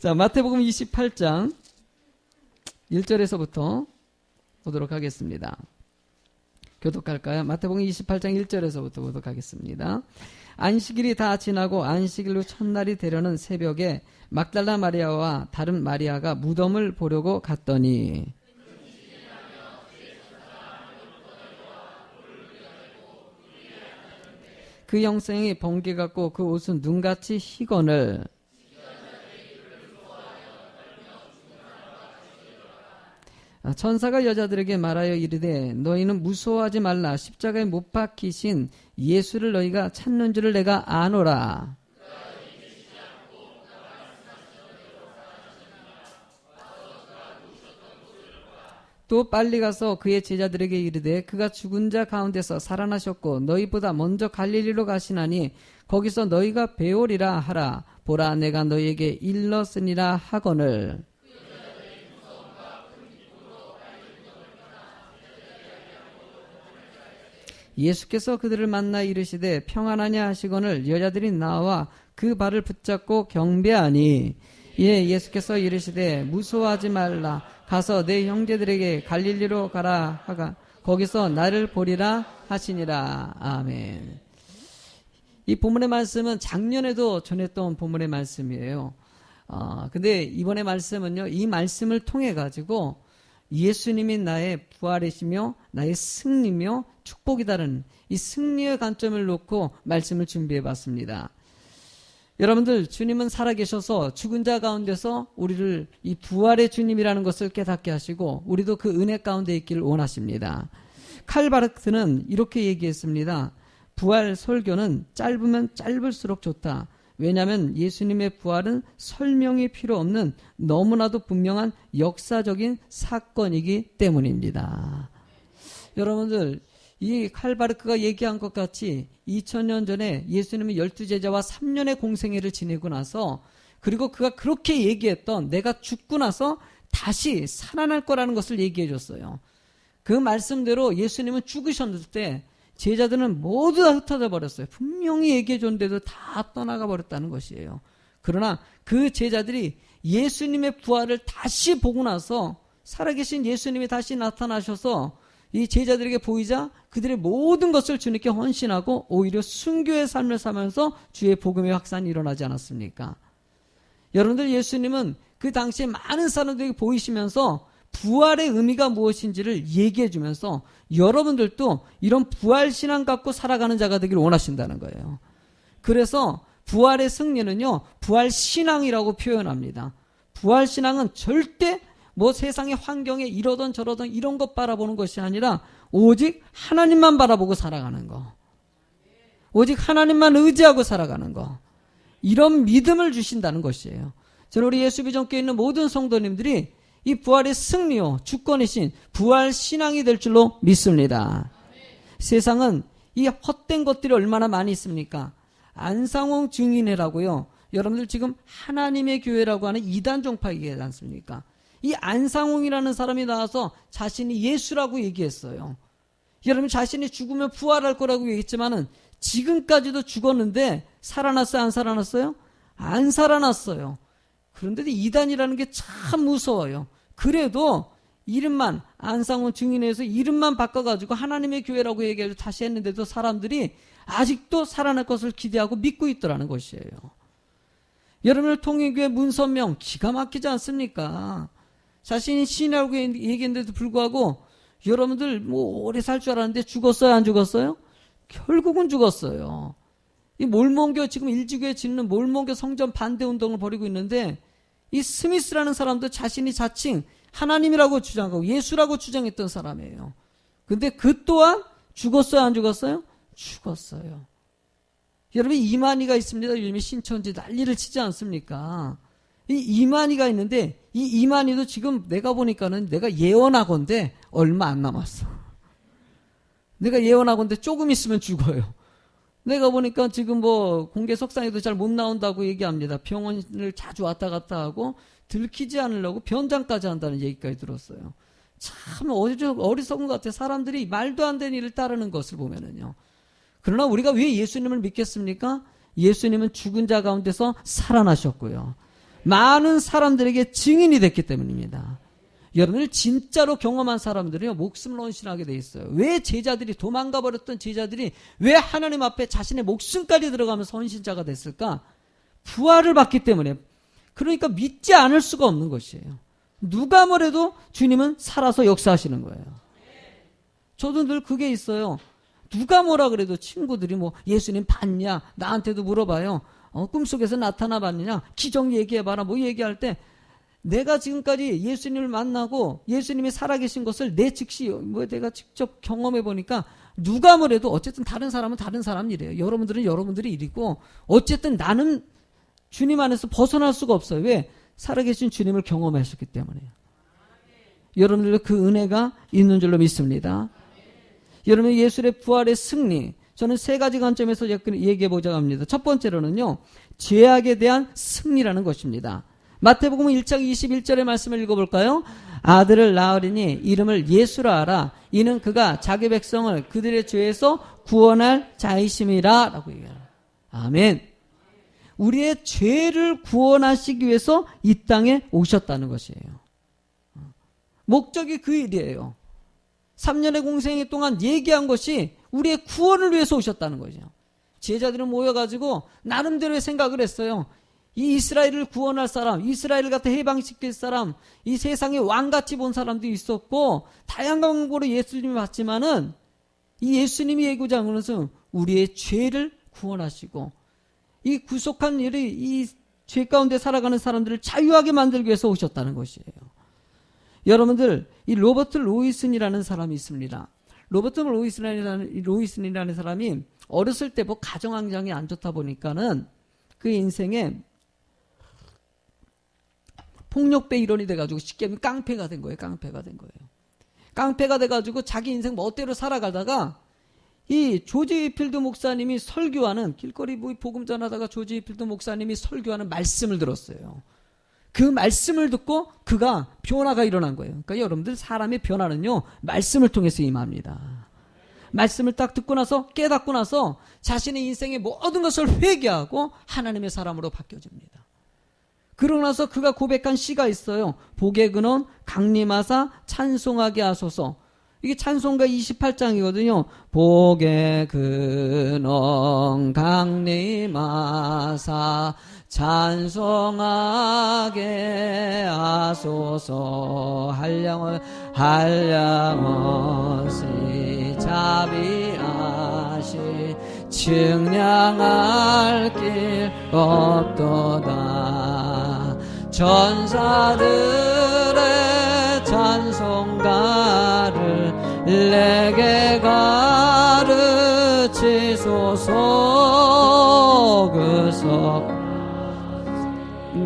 자, 마태복음 28장 1절에서부터 보도록 하겠습니다. 교독할까요? 마태복음 28장 1절에서부터 보도록 하겠습니다. 안식일이 다 지나고 안식일로 첫날이 되려는 새벽에 막달라 마리아와 다른 마리아가 무덤을 보려고 갔더니 그 영생이 번개 같고 그 옷은 눈같이 희거늘 천사가 여자들에게 말하여 이르되 너희는 무서워하지 말라. 십자가에 못 박히신 예수를 너희가 찾는 줄을 내가 아노라. 또 빨리 가서 그의 제자들에게 이르되 그가 죽은 자 가운데서 살아나셨고 너희보다 먼저 갈릴리로 가시나니 거기서 너희가 배우리라 하라. 보라 내가 너희에게 일렀으니라 하거늘. 예수께서 그들을 만나 이르시되 평안하냐 하시거늘 여자들이 나와 그 발을 붙잡고 경배하니 예수께서 이르시되 무서워하지 말라. 가서 내 형제들에게 갈릴리로 가라 하가 거기서 나를 보리라 하시니라. 아멘. 이 본문의 말씀은 작년에도 전했던 본문의 말씀이에요. 근데 이번의 말씀은요, 이 말씀을 통해 가지고 예수님이 나의 부활이시며 나의 승리며 축복이다라는 이 승리의 관점을 놓고 말씀을 준비해 봤습니다. 여러분들, 주님은 살아계셔서 죽은 자 가운데서 우리를 이 부활의 주님이라는 것을 깨닫게 하시고 우리도 그 은혜 가운데 있기를 원하십니다. 칼 바르트는 이렇게 얘기했습니다. 부활 설교는 짧으면 짧을수록 좋다. 왜냐하면 예수님의 부활은 설명이 필요 없는 너무나도 분명한 역사적인 사건이기 때문입니다. 여러분들, 이 칼바르크가 얘기한 것 같이 2000년 전에 예수님이 12제자와 3년의 공생애를 지내고 나서 그리고 그가 그렇게 얘기했던 내가 죽고 나서 다시 살아날 거라는 것을 얘기해 줬어요. 그 말씀대로 예수님은 죽으셨을 때 제자들은 모두 다 흩어져 버렸어요. 분명히 얘기해 줬는데도 다 떠나가 버렸다는 것이에요. 그러나 그 제자들이 예수님의 부활을 다시 보고 나서 살아계신 예수님이 다시 나타나셔서 이 제자들에게 보이자 그들의 모든 것을 주님께 헌신하고 오히려 순교의 삶을 살면서 주의 복음의 확산이 일어나지 않았습니까? 여러분들, 예수님은 그 당시에 많은 사람들에게 보이시면서 부활의 의미가 무엇인지를 얘기해 주면서 여러분들도 이런 부활신앙 갖고 살아가는 자가 되기를 원하신다는 거예요. 그래서 부활의 승리는요, 부활신앙이라고 표현합니다. 부활신앙은 절대 뭐 세상의 환경에 이러던 저러던 이런 것 바라보는 것이 아니라 오직 하나님만 바라보고 살아가는 거. 오직 하나님만 의지하고 살아가는 거. 이런 믿음을 주신다는 것이에요. 저는 우리 예수비전교에 있는 모든 성도님들이 이 부활의 승리요, 주권이신 부활 신앙이 될 줄로 믿습니다. 세상은 이 헛된 것들이 얼마나 많이 있습니까? 안상홍 증인회라고요. 여러분들 지금 하나님의 교회라고 하는 이단 종파이지 않습니까? 이 안상홍이라는 사람이 나와서 자신이 예수라고 얘기했어요. 여러분, 자신이 죽으면 부활할 거라고 얘기했지만은 지금까지도 죽었는데 살아났어요? 안 살아났어요? 안 살아났어요. 그런데도 이단이라는 게 참 무서워요. 그래도 이름만 안상홍 증인회에서 이름만 바꿔가지고 하나님의 교회라고 얘기해서 다시 했는데도 사람들이 아직도 살아날 것을 기대하고 믿고 있더라는 것이에요. 여러분들, 통일교회 문선명 기가 막히지 않습니까? 자신이 신이라고 얘기했는데도 불구하고 여러분들 뭐 오래 살 줄 알았는데 죽었어요? 안 죽었어요? 결국은 죽었어요. 이 몰몬교, 지금 일지교에 짓는 몰몬교 성전 반대 운동을 벌이고 있는데 이 스미스라는 사람도 자신이 자칭 하나님이라고 주장하고 예수라고 주장했던 사람이에요. 근데 그 또한 죽었어요? 안 죽었어요? 죽었어요. 여러분, 이만희가 있습니다. 요즘에 신천지 난리를 치지 않습니까? 이 이만희가 있는데 이 이만희도 지금 내가 보니까는 내가 예언하건대 얼마 안 남았어. 내가 예언하건대 조금 있으면 죽어요. 내가 보니까 지금 뭐 공개 석상에도 잘 못 나온다고 얘기합니다. 병원을 자주 왔다 갔다 하고 들키지 않으려고 변장까지 한다는 얘기까지 들었어요. 참 어리석은 것 같아요. 사람들이 말도 안 되는 일을 따르는 것을 보면은요. 그러나 우리가 왜 예수님을 믿겠습니까? 예수님은 죽은 자 가운데서 살아나셨고요. 많은 사람들에게 증인이 됐기 때문입니다. 여러분들 진짜로 경험한 사람들은요, 목숨을 헌신하게 돼 있어요. 왜 제자들이, 도망가 버렸던 제자들이 왜 하나님 앞에 자신의 목숨까지 들어가면서 헌신자가 됐을까? 부활을 받기 때문에. 그러니까 믿지 않을 수가 없는 것이에요. 누가 뭐래도 주님은 살아서 역사하시는 거예요. 저도 늘 그게 있어요. 누가 뭐라 그래도 친구들이 뭐 예수님 봤냐? 나한테도 물어봐요. 꿈속에서 나타나 봤느냐? 기적 얘기해봐라. 뭐 얘기할 때 내가 지금까지 예수님을 만나고 예수님이 살아계신 것을 내가 직접 경험해 보니까 누가 뭐래도 어쨌든 다른 사람은 다른 사람 일이에요. 여러분들은 여러분들이 일이고 어쨌든 나는 주님 안에서 벗어날 수가 없어요. 왜? 살아계신 주님을 경험하셨기 때문에요. 여러분들도 그 은혜가 있는 줄로 믿습니다. 여러분, 예수의 부활의 승리, 저는 세 가지 관점에서 얘기해 보자고 합니다. 첫 번째로는요, 죄악에 대한 승리라는 것입니다. 마태복음 1장 21절의 말씀을 읽어볼까요? 아들을 낳으리니 이름을 예수라 하라. 이는 그가 자기 백성을 그들의 죄에서 구원할 자이심이라 라고 얘기해요. 아멘. 우리의 죄를 구원하시기 위해서 이 땅에 오셨다는 것이에요. 목적이 그 일이에요. 3년의 공생애 동안 얘기한 것이 우리의 구원을 위해서 오셨다는 거죠. 제자들은 모여가지고 나름대로의 생각을 했어요. 이 이스라엘을 구원할 사람, 이스라엘을 갖다 해방시킬 사람, 이 세상에 왕같이 본 사람도 있었고 다양한 방법으로 예수님이 왔지만은 이 예수님이 예고자 하는 것은 우리의 죄를 구원하시고 이 구속한 일이 이 죄 가운데 살아가는 사람들을 자유하게 만들기 위해서 오셨다는 것이에요. 여러분들, 이 로버트 로이슨이라는 사람이 있습니다. 로버트 로이슨이라는 사람이 어렸을 때 뭐 가정환경이 안 좋다 보니까는 그 인생에 폭력배 일원이 돼가지고 쉽게 하면 깡패가 된 거예요. 깡패가 돼가지고 자기 인생 멋대로 살아가다가 이 조지 위필드 목사님이 설교하는, 길거리 복음 전하다가 조지 위필드 목사님이 설교하는 말씀을 들었어요. 그 말씀을 듣고 그가 변화가 일어난 거예요. 그러니까 여러분들, 사람의 변화는요, 말씀을 통해서 임합니다. 말씀을 딱 듣고 나서, 깨닫고 나서 자신의 인생의 모든 것을 회개하고 하나님의 사람으로 바뀌어집니다. 그러고 나서 그가 고백한 시가 있어요. 복의 근원 강림하사 찬송하게 하소서. 이게 찬송가 28장이거든요. 복의 근원 강림하사 찬송하게 하소서. 한량없이 자비하시 측량할 길 없도다. 전사들의 찬송가를 내게 가르치소서.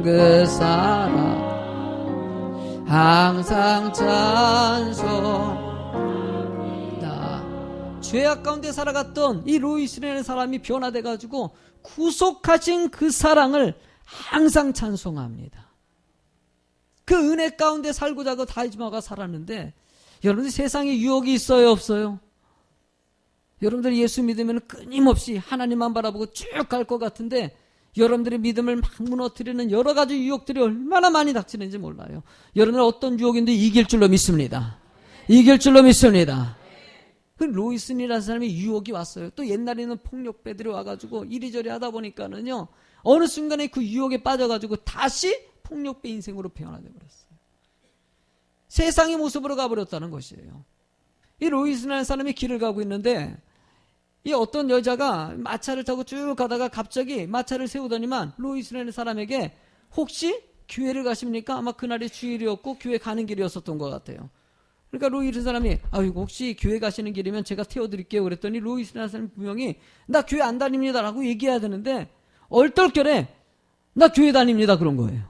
그 사랑 항상 찬송다. 죄악 가운데 살아갔던 이 로이슨이라는 사람이 변화돼가지고 구속하신 그 사랑을 항상 찬송합니다. 그 은혜 가운데 살고자 하고 다이지마가 살았는데, 여러분들 세상에 유혹이 있어요, 없어요? 여러분들 예수 믿으면 끊임없이 하나님만 바라보고 쭉 갈 것 같은데, 여러분들의 믿음을 막 무너뜨리는 여러 가지 유혹들이 얼마나 많이 닥치는지 몰라요. 여러분들 어떤 유혹인데 이길 줄로 믿습니다. 이길 줄로 믿습니다. 그 로이슨이라는 사람이 유혹이 왔어요. 또 옛날에는 폭력배들이 와가지고 이리저리 하다 보니까는요, 어느 순간에 그 유혹에 빠져가지고 다시 폭력배 인생으로 변화되어 버렸어요. 세상의 모습으로 가버렸다는 것이에요. 이 로이슨이라는 사람이 길을 가고 있는데, 이 어떤 여자가 마차를 타고 쭉 가다가 갑자기 마차를 세우더니만 로이슨이라는 사람에게 혹시 교회를 가십니까? 아마 그날이 주일이었고 교회 가는 길이었었던 것 같아요. 그러니까 로이슨 사람이 아이고 혹시 교회 가시는 길이면 제가 태워드릴게요 그랬더니 로이슨이라는 사람이 분명히 나 교회 안 다닙니다 라고 얘기해야 되는데 얼떨결에 나 교회 다닙니다 그런 거예요.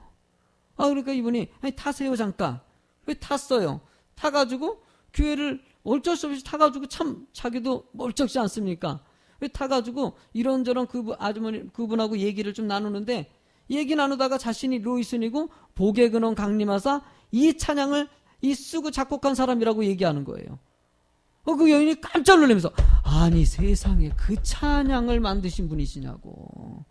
그러니까 이분이 아니 타세요 잠깐. 왜 탔어요? 타가지고 교회를 어쩔 수 없이 타가지고 참 자기도 멀쩡지 않습니까? 왜 타가지고 이런저런 그분하고 얘기를 좀 나누는데 얘기 나누다가 자신이 로이슨이고 복의 근원 강림하사 이 찬양을 이 쓰고 작곡한 사람이라고 얘기하는 거예요. 그 여인이 깜짝 놀라면서 아니 세상에 그 찬양을 만드신 분이시냐고.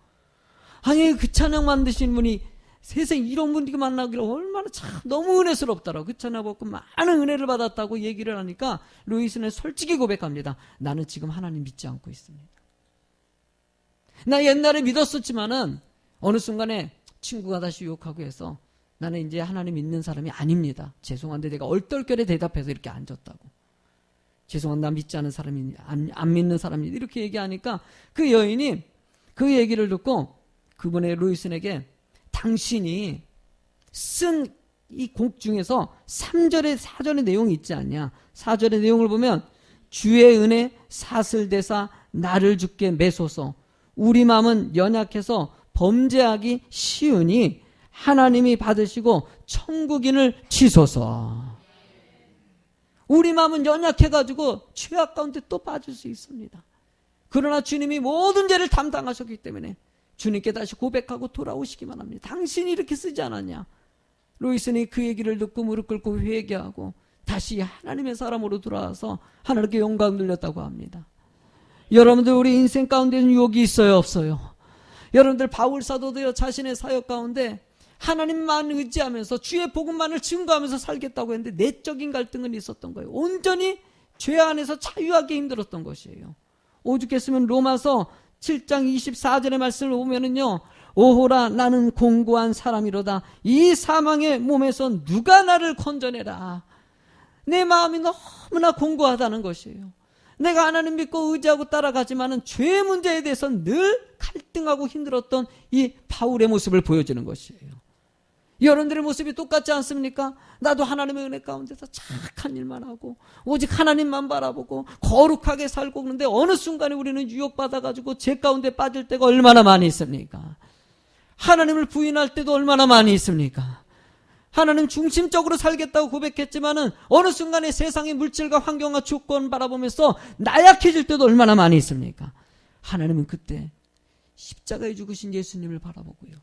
아니 그 찬양 만드신 분이 세상에 이런 분들이 만나기를 얼마나 참 너무 은혜스럽더라고. 그 전화 받고 많은 은혜를 받았다고 얘기를 하니까 루이스는 솔직히 고백합니다. 나는 지금 하나님 믿지 않고 있습니다. 나 옛날에 믿었었지만은 어느 순간에 친구가 다시 유혹하고 해서 나는 이제 하나님 믿는 사람이 아닙니다. 죄송한데 내가 얼떨결에 대답해서 이렇게 앉았다고. 죄송한데 나 믿지 않는 사람이 안 믿는 사람이 이렇게 얘기하니까 그 여인이 그 얘기를 듣고 그분의 루이슨에게 당신이 쓴 이 곡 중에서 3절에 4절의 내용이 있지 않냐. 4절의 내용을 보면 주의 은혜 사슬대사 나를 주께 매소서. 우리 마음은 연약해서 범죄하기 쉬우니 하나님이 받으시고 천국인을 치소서. 우리 마음은 연약해가지고 죄악 가운데 또 빠질 수 있습니다. 그러나 주님이 모든 죄를 담당하셨기 때문에 주님께 다시 고백하고 돌아오시기만 합니다. 당신이 이렇게 쓰지 않았냐. 로이슨이 그 얘기를 듣고 무릎 꿇고 회개하고 다시 하나님의 사람으로 돌아와서 하나님께 영광 돌렸다고 합니다. 여러분들 우리 인생 가운데는 유혹이 있어요, 없어요? 여러분들 바울 사도도요, 자신의 사역 가운데 하나님만 의지하면서 주의 복음만을 증거하면서 살겠다고 했는데 내적인 갈등은 있었던 거예요. 온전히 죄 안에서 자유하기 힘들었던 것이에요. 오죽했으면 로마서 7장 24절의 말씀을 보면은요, 오호라 나는 공고한 사람이로다. 이 사망의 몸에서 누가 나를 건져내라. 내 마음이 너무나 공고하다는 것이에요. 내가 하나님 믿고 의지하고 따라가지만은 죄 문제에 대해서 늘 갈등하고 힘들었던 이 바울의 모습을 보여주는 것이에요. 여러분들의 모습이 똑같지 않습니까? 나도 하나님의 은혜 가운데서 착한 일만 하고 오직 하나님만 바라보고 거룩하게 살고 그러는데 어느 순간에 우리는 유혹받아가지고 죄 가운데 빠질 때가 얼마나 많이 있습니까? 하나님을 부인할 때도 얼마나 많이 있습니까? 하나님 중심적으로 살겠다고 고백했지만은 어느 순간에 세상의 물질과 환경과 조건 바라보면서 나약해질 때도 얼마나 많이 있습니까? 하나님은 그때 십자가에 죽으신 예수님을 바라보고요,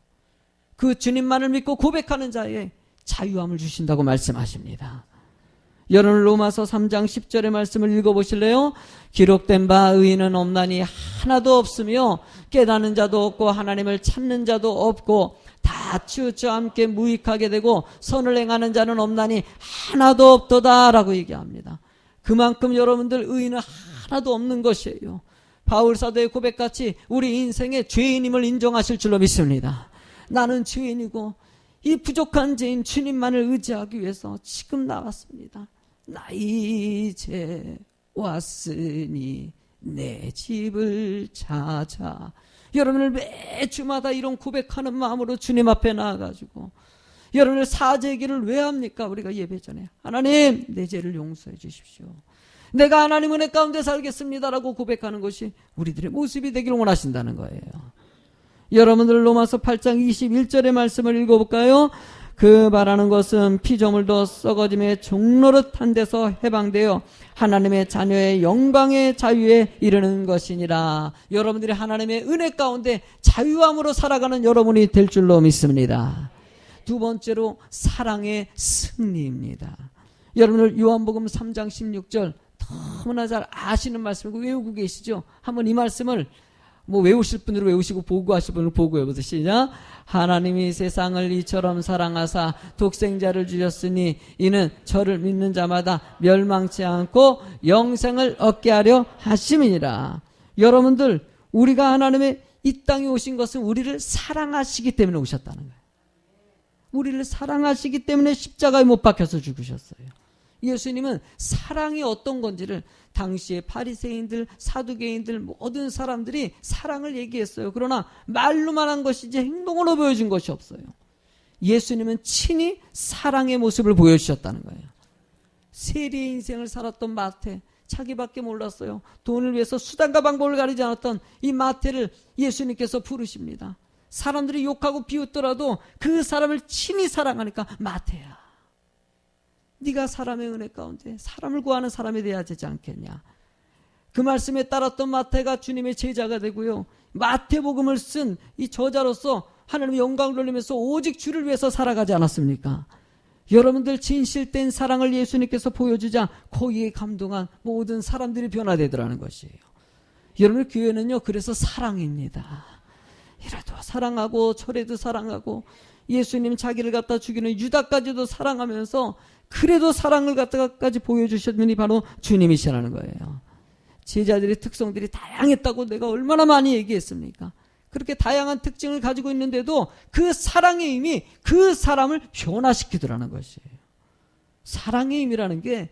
그 주님만을 믿고 고백하는 자에 자유함을 주신다고 말씀하십니다. 여러분 로마서 3장 10절의 말씀을 읽어보실래요? 기록된 바 의인은 없나니 하나도 없으며 깨닫는 자도 없고 하나님을 찾는 자도 없고 다 치우쳐 함께 무익하게 되고 선을 행하는 자는 없나니 하나도 없도다 라고 얘기합니다. 그만큼 여러분들 의인은 하나도 없는 것이에요. 바울 사도의 고백같이 우리 인생의 죄인임을 인정하실 줄로 믿습니다. 나는 죄인이고 이 부족한 죄인 주님만을 의지하기 위해서 지금 나왔습니다. 나 이제 왔으니 내 집을 찾아. 여러분을 매주마다 이런 고백하는 마음으로 주님 앞에 나와가지고 여러분을 사죄기를 왜 합니까? 우리가 예배 전에 하나님 내 죄를 용서해 주십시오. 내가 하나님 은혜 가운데 살겠습니다라고 고백하는 것이 우리들의 모습이 되기를 원하신다는 거예요. 여러분들 로마서 8장 21절의 말씀을 읽어볼까요? 그 바라는 것은 피조물도 썩어짐의 종노릇한 데서 해방되어 하나님의 자녀의 영광의 자유에 이르는 것이니라. 여러분들이 하나님의 은혜 가운데 자유함으로 살아가는 여러분이 될 줄로 믿습니다. 두 번째로 사랑의 승리입니다. 여러분들 요한복음 3장 16절 너무나 잘 아시는 말씀이고 외우고 계시죠? 한번 이 말씀을 외우실 분들은 외우시고 보고하실 분은 보고 해보세요. 시작. 하나님이 세상을 이처럼 사랑하사 독생자를 주셨으니 이는 저를 믿는 자마다 멸망치 않고 영생을 얻게 하려 하심이니라. 여러분들 우리가 하나님의 이 땅에 오신 것은 우리를 사랑하시기 때문에 오셨다는 거예요. 우리를 사랑하시기 때문에 십자가에 못 박혀서 죽으셨어요. 예수님은 사랑이 어떤 건지를 당시에 바리새인들, 사두개인들 모든 사람들이 사랑을 얘기했어요. 그러나 말로만 한 것이지 행동으로 보여준 것이 없어요. 예수님은 친히 사랑의 모습을 보여주셨다는 거예요. 세리의 인생을 살았던 마태, 자기밖에 몰랐어요. 돈을 위해서 수단과 방법을 가리지 않았던 이 마태를 예수님께서 부르십니다. 사람들이 욕하고 비웃더라도 그 사람을 친히 사랑하니까 마태야, 네가 사람의 은혜 가운데 사람을 구하는 사람이 되어야 되지 않겠냐. 그 말씀에 따랐던 마태가 주님의 제자가 되고요, 마태복음을 쓴 이 저자로서 하나님의 영광을 돌리면서 오직 주를 위해서 살아가지 않았습니까? 여러분들 진실된 사랑을 예수님께서 보여주자 거기에 감동한 모든 사람들이 변화되더라는 것이에요. 여러분 교회는요 그래서 사랑입니다. 이래도 사랑하고 저래도 사랑하고 예수님 자기를 갖다 죽이는 유다까지도 사랑하면서 그래도 사랑을 갖다까지 보여주신 분이 바로 주님이시라는 거예요. 제자들의 특성들이 다양했다고 내가 얼마나 많이 얘기했습니까? 그렇게 다양한 특징을 가지고 있는데도 그 사랑의 힘이 그 사람을 변화시키더라는 것이에요. 사랑의 힘이라는 게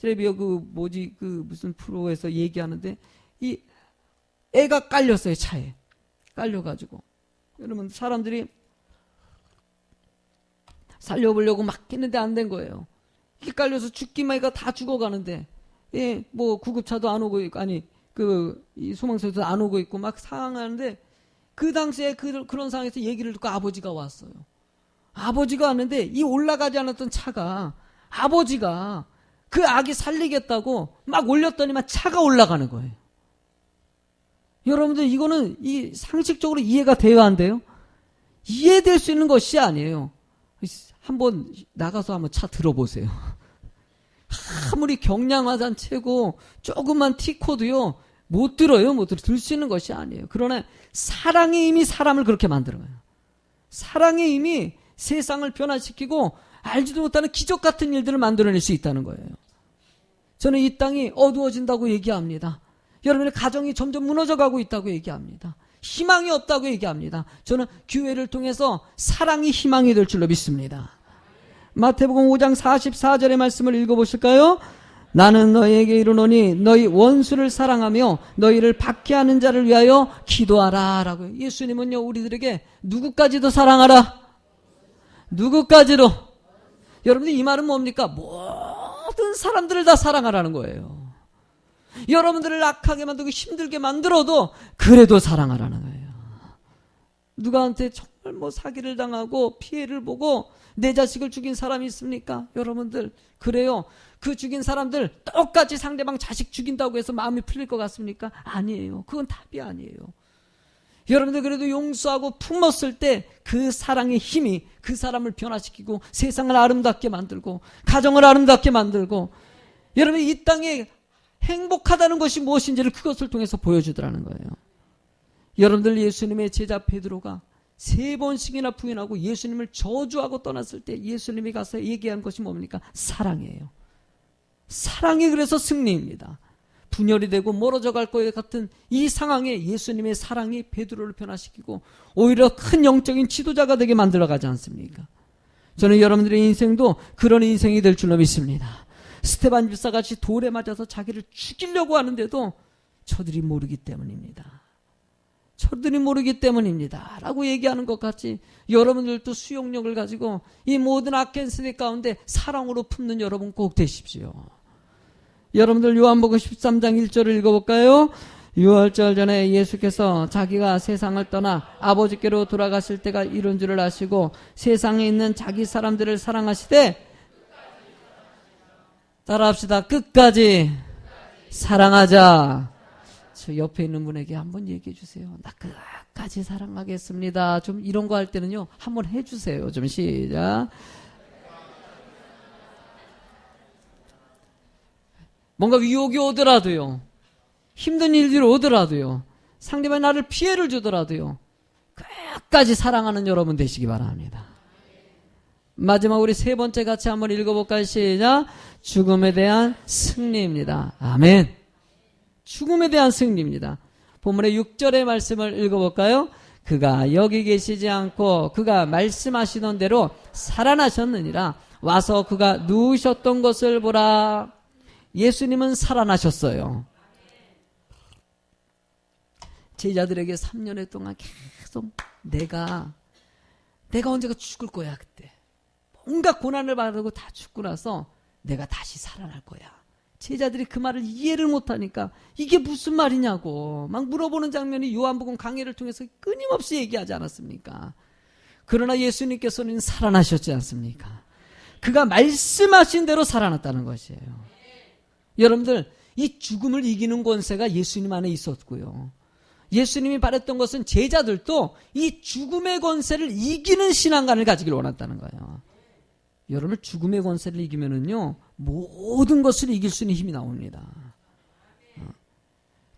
텔레비전 무슨 프로에서 얘기하는데 이 애가 깔렸어요. 차에 깔려가지고 여러분 사람들이 살려보려고 막 했는데 안 된 거예요. 이게 깔려서 죽기만 해가 다 죽어가는데 뭐 구급차도 안 오고 있고 이 소방서도 안 오고 있고 막 상황하는데 그 당시에 그런 상황에서 얘기를 듣고 아버지가 왔어요. 아버지가 왔는데 이 올라가지 않았던 차가 아버지가 그 아기 살리겠다고 막 올렸더니만 차가 올라가는 거예요. 여러분들 이거는 이 상식적으로 이해가 돼야 한대요. 이해될 수 있는 것이 아니에요. 한번 나가서 한번 차 들어보세요. 아무리 경량화산 채고 조금만 티코도요 못 들어요. 들 수 있는 것이 아니에요. 그러나 사랑의 힘이 사람을 그렇게 만들어요. 사랑의 힘이 세상을 변화시키고 알지도 못하는 기적 같은 일들을 만들어낼 수 있다는 거예요. 저는 이 땅이 어두워진다고 얘기합니다. 여러분의 가정이 점점 무너져가고 있다고 얘기합니다. 희망이 없다고 얘기합니다. 저는 교회를 통해서 사랑이 희망이 될 줄로 믿습니다. 마태복음 5장 44절의 말씀을 읽어보실까요? 나는 너희에게 이르노니 너희 원수를 사랑하며 너희를 박해하는 자를 위하여 기도하라 라고요. 예수님은요 우리들에게 누구까지도 사랑하라. 누구까지도. 여러분들 이 말은 뭡니까? 모든 사람들을 다 사랑하라는 거예요. 여러분들을 악하게 만들고 힘들게 만들어도 그래도 사랑하라는 거예요. 누구한테 정말 사기를 당하고 피해를 보고 내 자식을 죽인 사람이 있습니까? 여러분들 그래요. 그 죽인 사람들 똑같이 상대방 자식 죽인다고 해서 마음이 풀릴 것 같습니까? 아니에요. 그건 답이 아니에요. 여러분들 그래도 용서하고 품었을 때 그 사랑의 힘이 그 사람을 변화시키고 세상을 아름답게 만들고 가정을 아름답게 만들고 여러분 이 땅에 행복하다는 것이 무엇인지를 그것을 통해서 보여주더라는 거예요. 여러분들 예수님의 제자 베드로가 3번씩이나 부인하고 예수님을 저주하고 떠났을 때 예수님이 가서 얘기한 것이 뭡니까? 사랑이에요. 사랑이 그래서 승리입니다. 분열이 되고 멀어져 갈 것 같은 이 상황에 예수님의 사랑이 베드로를 변화시키고 오히려 큰 영적인 지도자가 되게 만들어가지 않습니까? 저는 여러분들의 인생도 그런 인생이 될 줄로 믿습니다. 스테반 집사같이 돌에 맞아서 자기를 죽이려고 하는데도 저들이 모르기 때문입니다. 저들이 모르기 때문입니다. 라고 얘기하는 것 같이 여러분들도 수용력을 가지고 이 모든 악한 세대 가운데 사랑으로 품는 여러분 꼭 되십시오. 여러분들 요한복음 13장 1절을 읽어볼까요? 유월절 전에 예수께서 자기가 세상을 떠나 아버지께로 돌아가실 때가 이른 줄을 아시고 세상에 있는 자기 사람들을 사랑하시되 따라합시다. 끝까지 사랑하자. 저 옆에 있는 분에게 한번 얘기해 주세요. 나 끝까지 사랑하겠습니다. 좀 이런 거 할 때는요. 한번 해주세요. 좀 시작. 뭔가 유혹이 오더라도요. 힘든 일들이 오더라도요. 상대방이 나를 피해를 주더라도요. 끝까지 사랑하는 여러분 되시기 바랍니다. 마지막 우리 3번째 같이 한번 읽어볼까요? 시작. 죽음에 대한 승리입니다. 아멘. 죽음에 대한 승리입니다. 본문의 6절의 말씀을 읽어볼까요? 그가 여기 계시지 않고 그가 말씀하시던 대로 살아나셨느니라. 와서 그가 누우셨던 것을 보라. 예수님은 살아나셨어요. 제자들에게 3년의 동안 계속 내가 언제가 죽을 거야 그때. 온갖 고난을 받고 다 죽고 나서 내가 다시 살아날 거야. 제자들이 그 말을 이해를 못하니까 이게 무슨 말이냐고 막 물어보는 장면이 요한복음 강해를 통해서 끊임없이 얘기하지 않았습니까? 그러나 예수님께서는 살아나셨지 않습니까? 그가 말씀하신 대로 살아났다는 것이에요. 여러분들 이 죽음을 이기는 권세가 예수님 안에 있었고요. 예수님이 바랬던 것은 제자들도 이 죽음의 권세를 이기는 신앙관을 가지길 원했다는 거예요. 여러분 죽음의 권세를 이기면은요 모든 것을 이길 수 있는 힘이 나옵니다.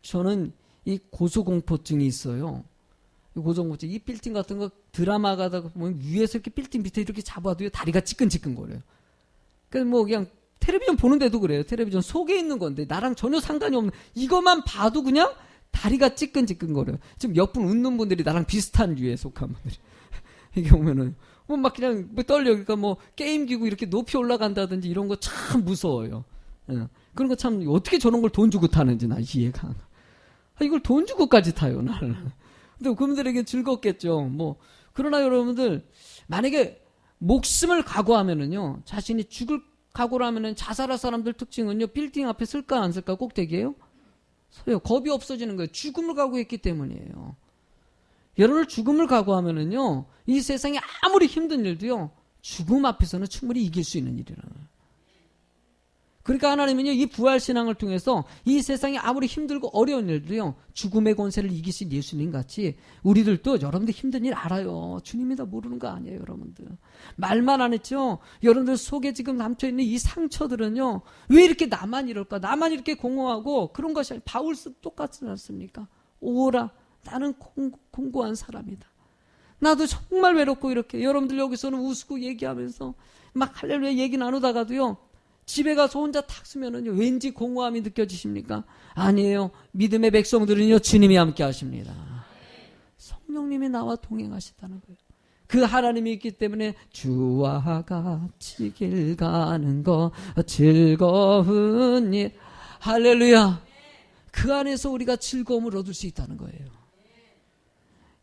저는 이 고소공포증이 있어요. 고정고치 이 빌딩 같은 거 드라마 가다 보면 위에서 이렇게 빌딩 밑에 이렇게 잡아도 다리가 찌끈찌끈거려요. 그래서 뭐 그냥 텔레비전 보는데도 그래요. 텔레비전 속에 있는 건데 나랑 전혀 상관이 없는 이것만 봐도 그냥 다리가 찌끈찌끈거려요. 지금 옆분 웃는 분들이 나랑 비슷한 류에 속한 분들이 이게 오면은 뭐 막 그냥 뭐 떨려. 그러니까 뭐 게임기구 이렇게 높이 올라간다든지 이런 거 참 무서워요. 예. 그런 거 참 어떻게 저런 걸 돈 주고 타는지 나 이해가 안 가. 이걸 돈 주고까지 타요 나는. 근데 그분들에게 즐겁겠죠. 뭐 그러나 여러분들 만약에 목숨을 각오하면은요 자신이 죽을 각오를 하면은 자살할 사람들 특징은요 빌딩 앞에 쓸까 안 쓸까 꼭대기예요. 서요. 겁이 없어지는 거예요. 죽음을 각오했기 때문이에요. 여러분 죽음을 각오하면은요 이 세상에 아무리 힘든 일도요 죽음 앞에서는 충분히 이길 수 있는 일이라는 거예요. 그러니까 하나님은요 이 부활신앙을 통해서 이 세상에 아무리 힘들고 어려운 일도요 죽음의 권세를 이기신 예수님 같이 우리들도 여러분들 힘든 일 알아요. 주님이 다 모르는 거 아니에요 여러분들. 말만 안 했죠. 여러분들 속에 지금 남쳐있는 이 상처들은요 왜 이렇게 나만 이럴까, 나만 이렇게 공허하고 그런 것이 아니라 바울도 똑같지 않습니까? 오라 나는 공고한 사람이다. 나도 정말 외롭고 이렇게 여러분들 여기서는 웃고 얘기하면서 막 할렐루야 얘기 나누다가도요 집에 가서 혼자 탁 쓰면은요 왠지 공허함이 느껴지십니까? 아니에요. 믿음의 백성들은요 주님이 함께 하십니다. 성령님이 나와 동행하시다는 거예요. 그 하나님이 있기 때문에 주와 같이 길 가는 거 즐거운 일. 할렐루야. 그 안에서 우리가 즐거움을 얻을 수 있다는 거예요.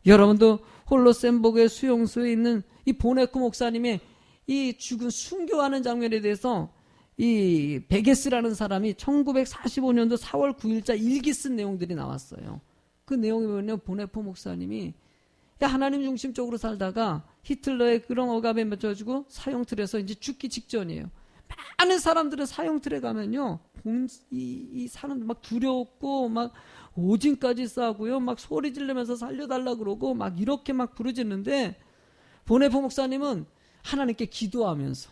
여러분도 홀로셈복의 수용소에 있는 이 보네코 목사님의 이 죽은 순교하는 장면에 대해서 이 베게스라는 사람이 1945년도 4월 9일자 일기 쓴 내용들이 나왔어요. 그 내용이 뭐냐면 보네포 목사님이 하나님 중심적으로 살다가 히틀러의 그런 억압에 맞춰가지고 사형틀에서 이제 죽기 직전이에요. 많은 사람들은 사형틀에 가면요 이 사람들 막 두려웠고 막 오진까지 싸고요 막 소리 지르면서 살려달라 그러고 막 이렇게 막 부르짖는데 보네포 목사님은 하나님께 기도하면서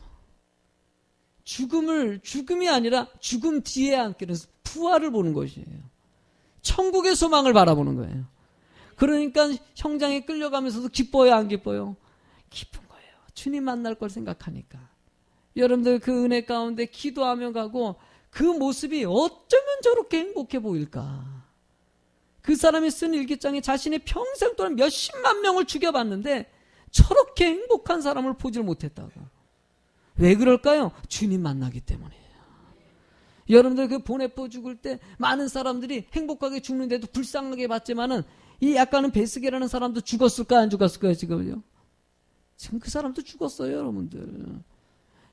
죽음이 아니라 죽음 뒤에 안기는 부활을 보는 것이에요. 천국의 소망을 바라보는 거예요. 그러니까 형장에 끌려가면서도 기뻐요 안 기뻐요? 기쁜 거예요. 주님 만날 걸 생각하니까. 여러분들 그 은혜 가운데 기도하며 가고 그 모습이 어쩌면 저렇게 행복해 보일까. 그 사람이 쓴 일기장에 자신의 평생 동안 몇십만 명을 죽여봤는데 저렇게 행복한 사람을 보질 못했다고. 왜 그럴까요? 주님 만나기 때문이에요. 여러분들 그 보네포 죽을 때 많은 사람들이 행복하게 죽는데도 불쌍하게 봤지만은 이 약간은 베스게라는 사람도 죽었을까 안 죽었을까요 지금요? 지금 그 사람도 죽었어요 여러분들.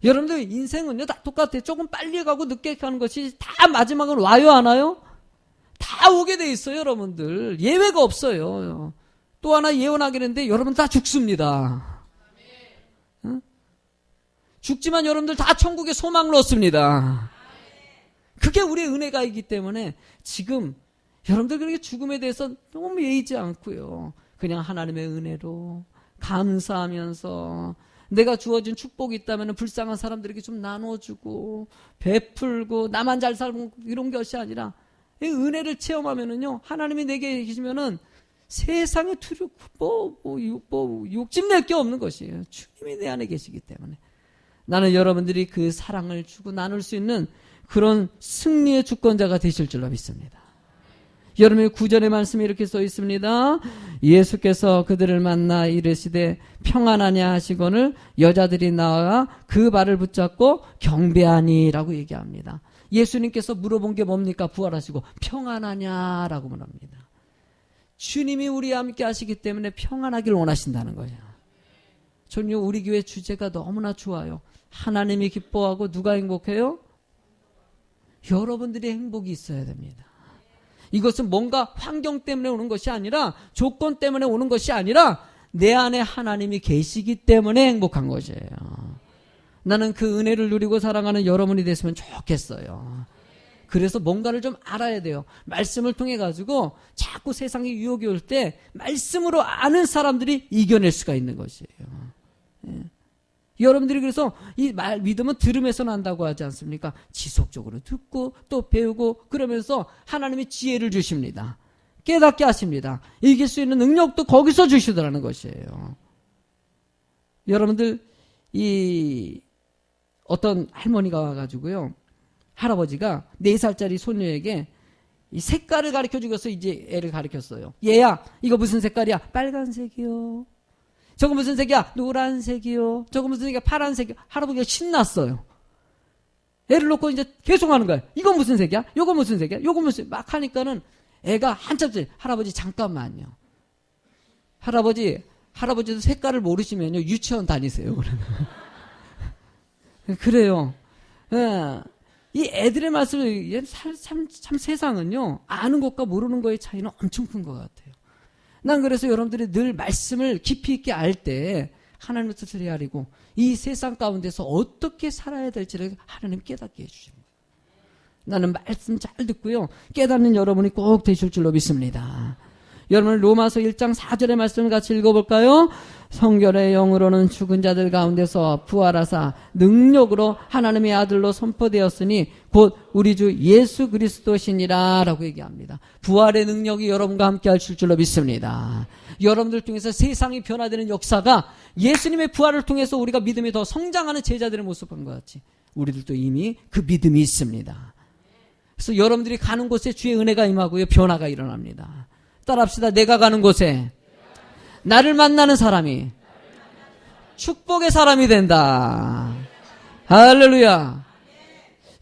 여러분들 인생은요 다 똑같아요. 조금 빨리 가고 늦게 가는 것이 다 마지막은 와요 안 와요? 다 오게 돼 있어요 여러분들. 예외가 없어요. 또 하나 예언하겠는데 여러분 다 죽습니다. 응? 죽지만 여러분들 다 천국에 소망을 얻습니다. 그게 우리의 은혜가 있기 때문에 지금 여러분들 그렇게 죽음에 대해서 너무 예의지 않고요. 그냥 하나님의 은혜로 감사하면서 내가 주어진 축복이 있다면 불쌍한 사람들에게 좀 나눠주고 베풀고 나만 잘 살고 이런 것이 아니라 이 은혜를 체험하면은요 하나님이 내게 계시면은 세상에 욕심낼 게 없는 것이에요. 주님이 내 안에 계시기 때문에 나는 여러분들이 그 사랑을 주고 나눌 수 있는 그런 승리의 주권자가 되실 줄로 믿습니다. 여러분의 구절의 말씀이 이렇게 써 있습니다. 예수께서 그들을 만나 이르시되 평안하냐 하시거늘 여자들이 나와 그 발을 붙잡고 경배하니라고 얘기합니다. 예수님께서 물어본 게 뭡니까? 부활하시고 평안하냐라고 물어봅니다. 주님이 우리와 함께 하시기 때문에 평안하길 원하신다는 거예요. 저는요 우리 교회 주제가 너무나 좋아요. 하나님이 기뻐하고 누가 행복해요? 여러분들의 행복이 있어야 됩니다. 이것은 뭔가 환경 때문에 오는 것이 아니라 조건 때문에 오는 것이 아니라 내 안에 하나님이 계시기 때문에 행복한 것이에요. 나는 그 은혜를 누리고 살아가는 여러분이 됐으면 좋겠어요. 그래서 뭔가를 좀 알아야 돼요. 말씀을 통해 가지고 자꾸 세상에 유혹이 올 때 말씀으로 아는 사람들이 이겨낼 수가 있는 것이에요. 예. 여러분들이 그래서 이 믿음은 들음에서 난다고 하지 않습니까? 지속적으로 듣고 또 배우고 그러면서 하나님이 지혜를 주십니다. 깨닫게 하십니다. 이길 수 있는 능력도 거기서 주시더라는 것이에요. 여러분들, 어떤 할머니가 와가지고요, 할아버지가 4살짜리 손녀에게 이 색깔을 가르쳐 주고서 이제 애를 가르쳤어요. 얘야, 이거 무슨 색깔이야? 빨간색이요. 저거 무슨 색이야? 노란색이요. 저거 무슨 색이야? 파란색이요. 할아버지가 신났어요. 애를 놓고 이제 계속 하는 거예요. 이거 무슨 색이야? 요거 무슨 색이야? 요거 무슨, 막 하니까는 애가 한참 전에, 할아버지 잠깐만요. 할아버지도 색깔을 모르시면요, 유치원 다니세요. 그러면. 그래요. 예. 이 애들의 말씀을, 참 세상은요, 아는 것과 모르는 거의 차이는 엄청 큰 것 같아요. 난 그래서 여러분들이 늘 말씀을 깊이 있게 알 때, 하나님의 뜻을 헤아리고, 이 세상 가운데서 어떻게 살아야 될지를 하나님 깨닫게 해주십니다. 나는 말씀 잘 듣고요, 깨닫는 여러분이 꼭 되실 줄로 믿습니다. 여러분, 로마서 1장 4절의 말씀을 같이 읽어볼까요? 성결의 영으로는 죽은 자들 가운데서 부활하사 능력으로 하나님의 아들로 선포되었으니 곧 우리 주 예수 그리스도시니라 라고 얘기합니다. 부활의 능력이 여러분과 함께 하실 줄로 믿습니다. 여러분들 통해서 세상이 변화되는 역사가 예수님의 부활을 통해서 우리가 믿음이 더 성장하는 제자들의 모습인 것 같이 우리들도 이미 그 믿음이 있습니다. 그래서 여러분들이 가는 곳에 주의 은혜가 임하고요, 변화가 일어납니다. 따라합시다. 내가 가는 곳에 나를 만나는 사람이 축복의 사람이 된다. 할렐루야.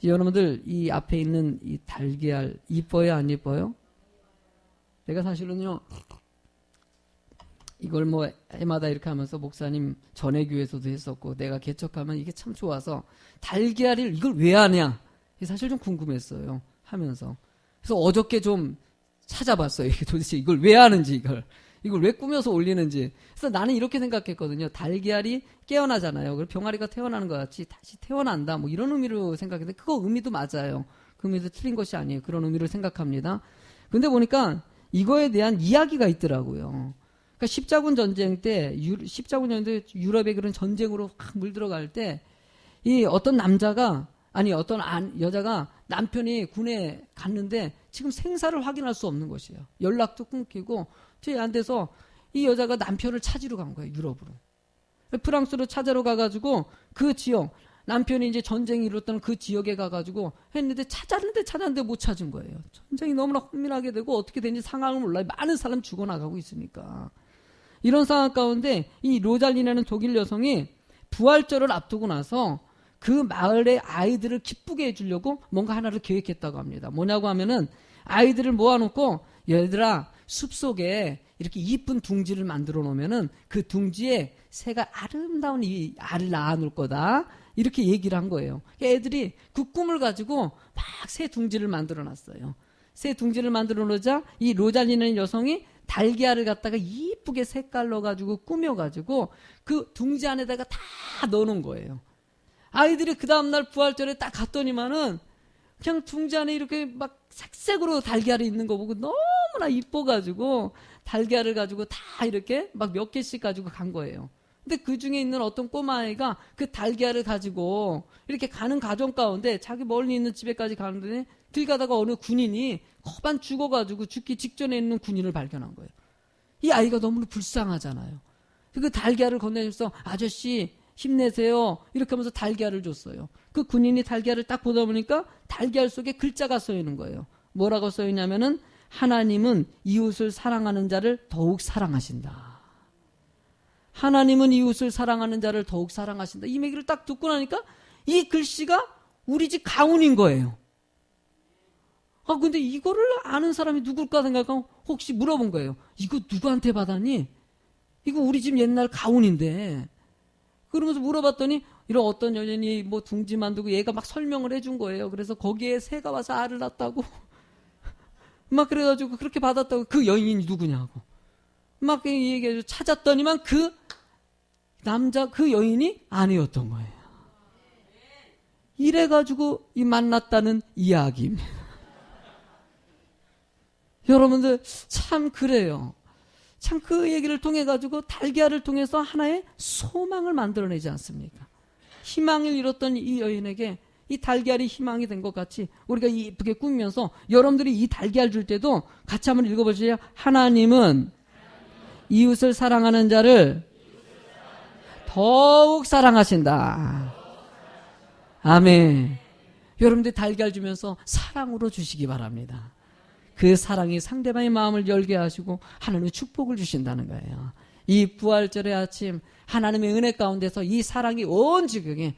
여러분들, 이 앞에 있는 이 달걀 이뻐요, 안 이뻐요? 내가 사실은요, 이걸 뭐 해마다 이렇게 하면서 목사님 전회교회에서도 했었고, 내가 개척하면 이게 참 좋아서 달걀을 이걸 왜 하냐, 사실 좀 궁금했어요, 하면서. 그래서 어저께 좀 찾아봤어요. 이게 도대체 이걸 왜 하는지, 이걸 왜 꾸며서 올리는지. 그래서 나는 이렇게 생각했거든요. 달걀이 깨어나잖아요. 그리고 병아리가 태어나는 것 같이 다시 태어난다, 뭐 이런 의미로 생각했는데, 그거 의미도 맞아요. 그 의미도 틀린 것이 아니에요. 그런 의미로 생각합니다. 근데 보니까 이거에 대한 이야기가 있더라고요. 그러니까 십자군 전쟁 때 유럽의 그런 전쟁으로 확 물들어갈 때, 이 어떤 어떤 여자가 남편이 군에 갔는데 지금 생사를 확인할 수 없는 것이에요. 연락도 끊기고 뒤에 안 돼서 이 여자가 남편을 찾으러 간 거예요. 유럽으로. 프랑스로 찾으러 가가지고 그 지역, 남편이 이제 전쟁이 일었던 그 지역에 가가지고 했는데 찾았는데 못 찾은 거예요. 전쟁이 너무나 혼민하게 되고 어떻게 된지 상황을 몰라요. 많은 사람 죽어나가고 있으니까. 이런 상황 가운데 이 로잘리라는 독일 여성이 부활절을 앞두고 나서 그 마을의 아이들을 기쁘게 해주려고 뭔가 하나를 계획했다고 합니다. 뭐냐고 하면은 아이들을 모아놓고, 얘들아, 숲속에 이렇게 이쁜 둥지를 만들어 놓으면은 그 둥지에 새가 아름다운 이 알을 낳아놓을 거다, 이렇게 얘기를 한 거예요. 애들이 그 꿈을 가지고 막 새 둥지를 만들어 놨어요. 새 둥지를 만들어 놓자 이 로잘리는 여성이 달걀을 갖다가 이쁘게 색깔로 가지고 꾸며가지고 그 둥지 안에다가 다 넣어놓은 거예요. 아이들이 그 다음날 부활절에 딱 갔더니만은 그냥 둥지 안에 이렇게 막 색색으로 달걀이 있는 거 보고 너무나 이뻐가지고 달걀을 가지고 다 이렇게 막 몇 개씩 가지고 간 거예요. 근데 그 중에 있는 어떤 꼬마아이가 그 달걀을 가지고 이렇게 가는 과정 가운데 자기 멀리 있는 집에까지 가는데 길 가다가 어느 군인이 거반 죽어가지고 죽기 직전에 있는 군인을 발견한 거예요. 이 아이가 너무 불쌍하잖아요. 그 달걀을 건네줘서 아저씨 힘내세요, 이렇게 하면서 달걀을 줬어요. 그 군인이 달걀을 딱 보다 보니까 달걀 속에 글자가 써 있는 거예요. 뭐라고 써 있냐면은 하나님은 이웃을 사랑하는 자를 더욱 사랑하신다. 하나님은 이웃을 사랑하는 자를 더욱 사랑하신다. 이 얘기를 딱 듣고 나니까 이 글씨가 우리 집 가훈인 거예요. 근데 이거를 아는 사람이 누굴까 생각하고 혹시 물어본 거예요. 이거 누구한테 받았니? 이거 우리 집 옛날 가훈인데. 그러면서 물어봤더니 이런 어떤 여인이 뭐 둥지 만들고 얘가 막 설명을 해준 거예요. 그래서 거기에 새가 와서 알을 낳았다고 막 그래가지고 그렇게 받았다고. 그 여인이 누구냐고 막 얘기해서 찾았더니만 그 여인이 아내였던 거예요. 이래가지고 만났다는 이야기입니다. 여러분들 참 그래요. 참 그 얘기를 통해 가지고 달걀을 통해서 하나의 소망을 만들어내지 않습니까? 희망을 잃었던 이 여인에게 이 달걀이 희망이 된 것 같이 우리가 이쁘게 꾸미면서 여러분들이 이 달걀 줄 때도 같이 한번 읽어보세요. 하나님은 이웃을 사랑하는 자를 더욱 사랑하신다. 아멘. 여러분들 달걀 주면서 사랑으로 주시기 바랍니다. 그 사랑이 상대방의 마음을 열게 하시고 하나님의 축복을 주신다는 거예요. 이 부활절의 아침 하나님의 은혜 가운데서 이 사랑이 온 지경에,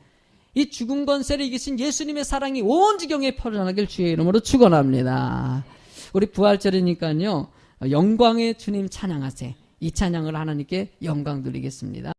이 죽은 권세를 이기신 예수님의 사랑이 온 지경에 퍼져나길 주의 이름으로 축원합니다. 우리 부활절이니까요, 영광의 주님 찬양하세. 이 찬양을 하나님께 영광 드리겠습니다.